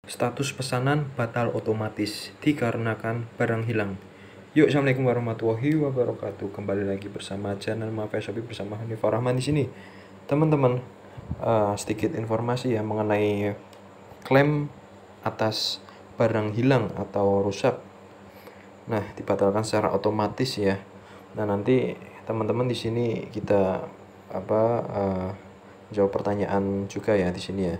Status pesanan batal otomatis dikarenakan barang hilang. Yuk, assalamualaikum warahmatullahi wabarakatuh. Kembali lagi bersama channel Mafia Shopee bersama Hanifah Rahman di sini. Teman-teman, sedikit informasi ya mengenai klaim atas barang hilang atau rusak. Nah, dibatalkan secara otomatis ya. Nah, nanti teman-teman di sini kita jawab pertanyaan juga ya di sini ya.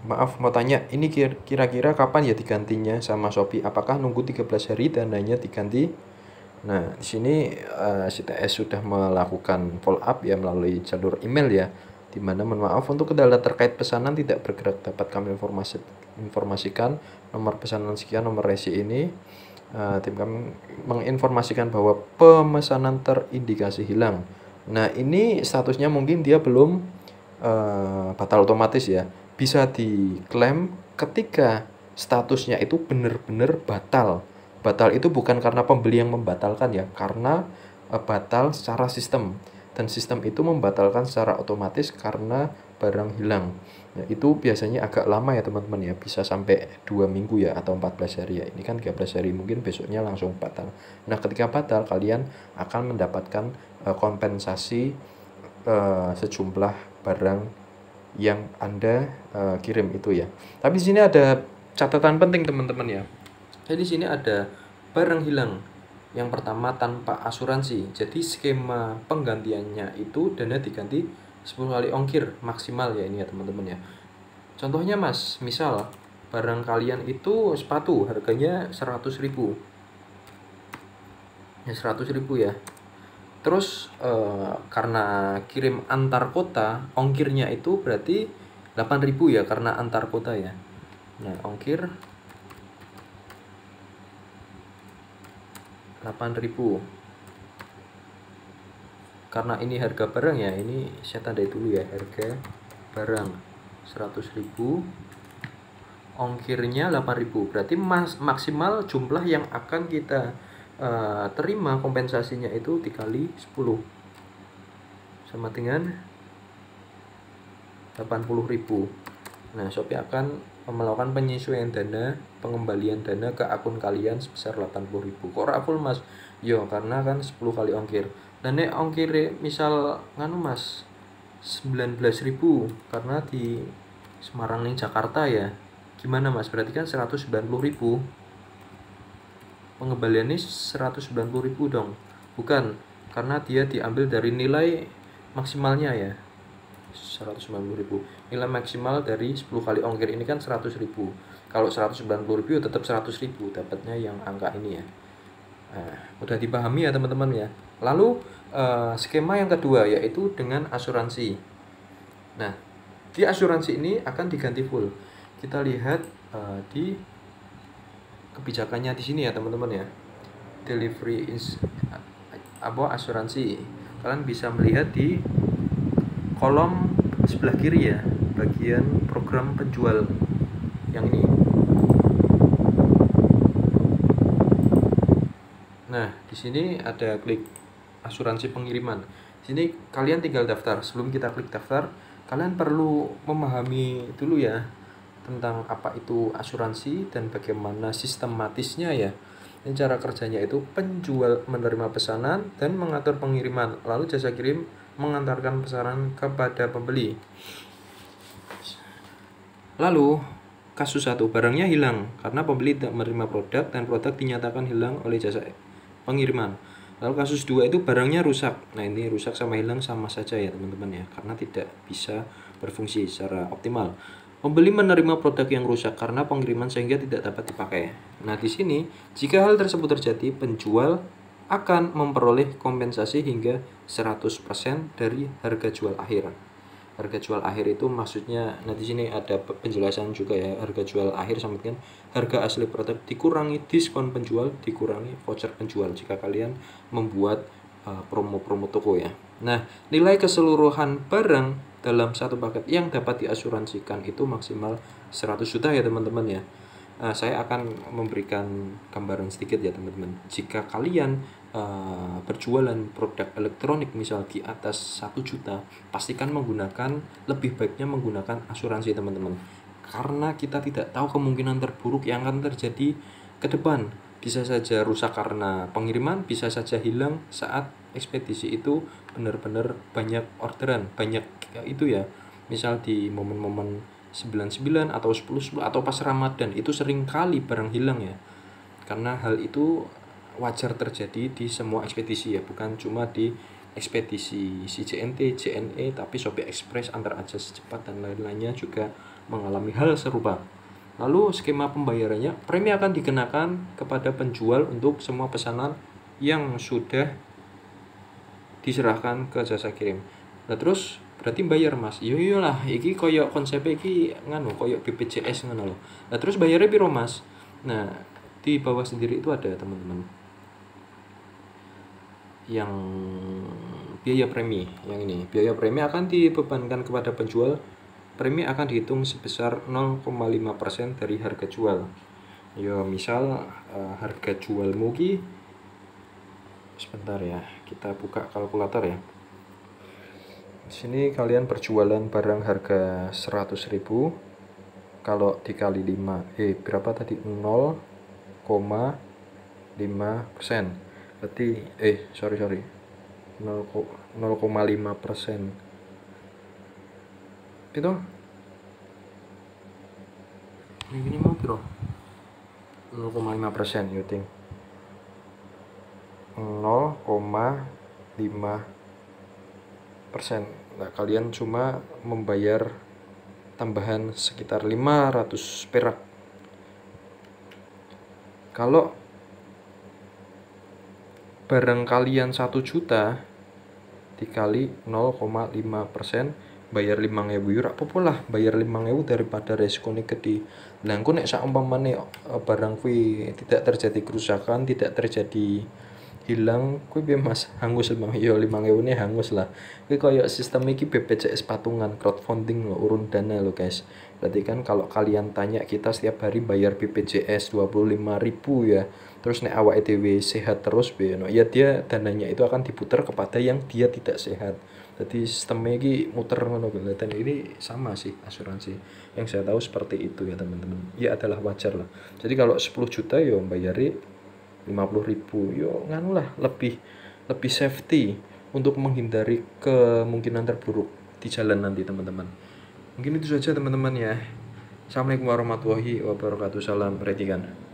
Maaf, mau tanya, ini kira-kira kapan ya digantinya sama Shopee? Apakah nunggu 13 hari dananya diganti? Nah, di sini CTS sudah melakukan follow up ya melalui jalur email ya. Dimana mohon maaf untuk kendala terkait pesanan tidak bergerak dapat kami informasikan nomor pesanan sekian, nomor resi ini. Tim kami menginformasikan bahwa pemesanan terindikasi hilang. Nah, ini statusnya mungkin dia belum batal otomatis ya. Bisa diklaim ketika statusnya itu benar-benar batal. Batal itu bukan karena pembeli yang membatalkan ya, karena batal secara sistem. Dan sistem itu membatalkan secara otomatis karena barang hilang. Nah, itu biasanya agak lama ya teman-teman ya, bisa sampai 2 minggu ya atau 14 hari ya. Ini kan 13 hari, mungkin besoknya langsung batal. Nah, ketika batal kalian akan mendapatkan kompensasi sejumlah barang yang Anda kirim itu ya. Tapi di sini ada catatan penting teman-teman ya. Jadi di sini ada barang hilang. Yang pertama tanpa asuransi. Jadi skema penggantiannya itu dana diganti 10 kali ongkir maksimal ya ini ya teman-teman ya. Contohnya Mas, misal barang kalian itu sepatu harganya 100.000. Ya 100.000 ya. Terus karena kirim antar kota, ongkirnya itu berarti 8.000 ya karena antar kota ya. Nah, ongkir 8.000. Karena ini harga barang ya, ini saya tandai dulu ya, harga barang 100.000. Ongkirnya 8.000. Berarti maksimal jumlah yang akan kita terima kompensasinya itu dikali 10 sama dengan 80.000. Nah, Shopee akan melakukan penyesuaian dana, pengembalian dana ke akun kalian sebesar 80.000. Kok ora full Mas? Yo, karena kan 10 kali ongkir. Dan nek ongkir misal nganu Mas 19.000 karena di Semarang ning Jakarta ya. Gimana Mas? Berarti kan 190.000. Pengembaliannya 190.000 dong. Bukan, karena dia diambil dari nilai maksimalnya ya. 190.000. Nilai maksimal dari 10 kali ongkir ini kan 100.000. Kalau 190.000 tetap 100.000 dapatnya yang angka ini ya. Nah, udah dipahami ya teman-teman ya. Lalu skema yang kedua yaitu dengan asuransi. Nah, di asuransi ini akan diganti full. Kita lihat di kebijakannya di sini ya teman-teman ya. Delivery asuransi. Kalian bisa melihat di kolom sebelah kiri ya, bagian program penjual yang ini. Nah, di sini ada klik asuransi pengiriman. Di sini kalian tinggal daftar. Sebelum kita klik daftar, kalian perlu memahami dulu ya tentang apa itu asuransi dan bagaimana sistematisnya ya. Ini cara kerjanya itu penjual menerima pesanan dan mengatur pengiriman, lalu jasa kirim mengantarkan pesanan kepada pembeli. Lalu kasus 1, barangnya hilang karena pembeli tidak menerima produk dan produk dinyatakan hilang oleh jasa pengiriman. Lalu kasus 2 itu barangnya rusak. Nah, ini rusak sama hilang sama saja ya teman-teman ya, karena tidak bisa berfungsi secara optimal. Pembeli menerima produk yang rusak karena pengiriman sehingga tidak dapat dipakai. Nah, di sini jika hal tersebut terjadi, penjual akan memperoleh kompensasi hingga 100% dari harga jual akhir. Harga jual akhir itu maksudnya, nah di sini ada penjelasan juga ya, harga jual akhir sama dengan harga asli produk dikurangi diskon penjual, dikurangi voucher penjual jika kalian membuat promo-promo toko ya. Nah, nilai keseluruhan barang dalam satu paket yang dapat diasuransikan itu maksimal 100 juta ya teman-teman ya. Saya akan memberikan gambaran sedikit ya teman-teman. Jika kalian berjualan produk elektronik misal di atas 1 juta, pastikan lebih baiknya menggunakan asuransi teman-teman. karena kita tidak tahu kemungkinan terburuk yang akan terjadi ke depan. Bisa saja rusak karena pengiriman, bisa saja hilang saat ekspedisi itu benar-benar banyak orderan, banyak itu ya. Misal di momen-momen 99 atau 10 atau pas Ramadan itu sering kali barang hilang ya. Karena hal itu wajar terjadi di semua ekspedisi ya, bukan cuma di ekspedisi CJNT, JNE, tapi Shopee Express, Antar Aja Secepat dan lain-lainnya juga mengalami hal serupa. Lalu skema pembayarannya, premi akan dikenakan kepada penjual untuk semua pesanan yang sudah diserahkan ke jasa kirim. Nah terus berarti bayar mas, iya iyalah, iki koyok konsepnya iki nganu, koyok BPJS ngono loh. Nah terus bayarnya piro mas? Nah di bawah sendiri itu ada teman-teman yang biaya premi, yang ini biaya premi akan dibebankan kepada penjual. Premi akan dihitung sebesar 0,5% dari harga jual. Ya misal harga jualmu ki, sebentar ya, kita buka kalkulator ya. Di sini kalian berjualan barang harga 100.000, kalau dikali 5, berapa tadi? 0,5%. Berarti sorry 0,5% itu ini mau piro? 0,5% you think 0,5%. Nah kalian cuma membayar tambahan sekitar 500 perak. Kalau barang kalian 1 juta dikali 0,5%, bayar 5.000 euro apa lah, bayar 5.000 daripada resikonya gede. Lah engko nek saumpamane barang kuwi tidak terjadi kerusakan, tidak terjadi hilang, kuwi piye Mas? Hangus Bang. Ya 5.000 ne hangus lah. Kuwi koyo sistem iki BPJS patungan, crowdfunding lo, urun dana lo guys. Berarti kan kalau kalian tanya kita setiap hari bayar BPJS 25.000 ya. Terus nek awake dhewe sehat terus no, ya dia dananya itu akan diputar kepada yang dia tidak sehat. Jadi sistemnya ini muter ngono dan ini sama sih asuransi. Yang saya tahu seperti itu ya teman-teman. Ya adalah wajar lah. Jadi kalau 10 juta yo bayari 50.000 yo nganu lah, lebih safety untuk menghindari kemungkinan terburuk di jalan nanti teman-teman. Mungkin itu saja teman-teman ya. Assalamualaikum warahmatullahi wabarakatuh. Salam perhatikan.